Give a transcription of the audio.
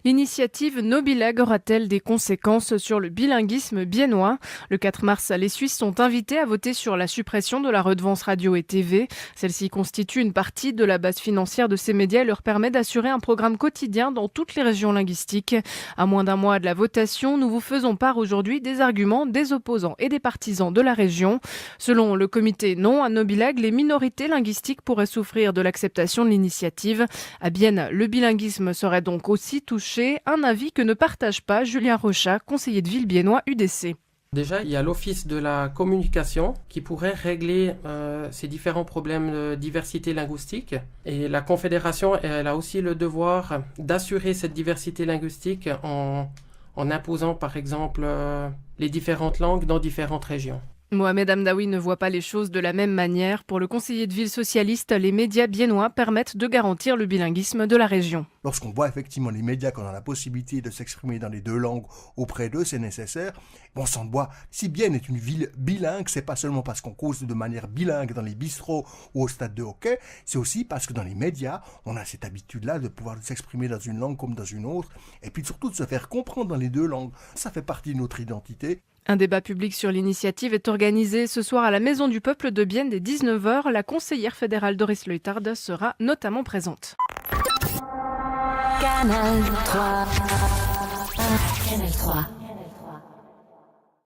L'initiative No Bilag aura-t-elle des conséquences sur le bilinguisme biennois ? Le 4 mars, les Suisses sont invités à voter sur la suppression de la redevance radio et TV. Celle-ci constitue une partie de la base financière de ces médias et leur permet d'assurer un programme quotidien dans toutes les régions linguistiques. À moins d'un mois de la votation, nous vous faisons part aujourd'hui des arguments des opposants et des partisans de la région. Selon le comité non à No Bilag, les minorités linguistiques pourraient souffrir de l'acceptation de l'initiative. À Bienne, le bilinguisme serait donc aussi touché. Un avis que ne partage pas Julien Rochat, conseiller de ville biennois UDC. Déjà, il y a l'Office de la communication qui pourrait régler ces différents problèmes de diversité linguistique. Et la Confédération, elle a aussi le devoir d'assurer cette diversité linguistique en imposant, par exemple, les différentes langues dans différentes régions. Mohamed Hamdaoui ne voit pas les choses de la même manière. Pour le conseiller de ville socialiste, les médias biennois permettent de garantir le bilinguisme de la région. Lorsqu'on voit effectivement les médias qu'on a la possibilité de s'exprimer dans les deux langues auprès d'eux, c'est nécessaire. On s'en doit. Si Bienne est une ville bilingue, c'est pas seulement parce qu'on cause de manière bilingue dans les bistrots ou au stade de hockey, c'est aussi parce que dans les médias, on a cette habitude-là de pouvoir s'exprimer dans une langue comme dans une autre, et puis surtout de se faire comprendre dans les deux langues. Ça fait partie de notre identité. Un débat public sur l'initiative est organisé ce soir à la Maison du Peuple de Bienne dès 19h. La conseillère fédérale Doris Leuthard sera notamment présente. Canal 3. Canal 3.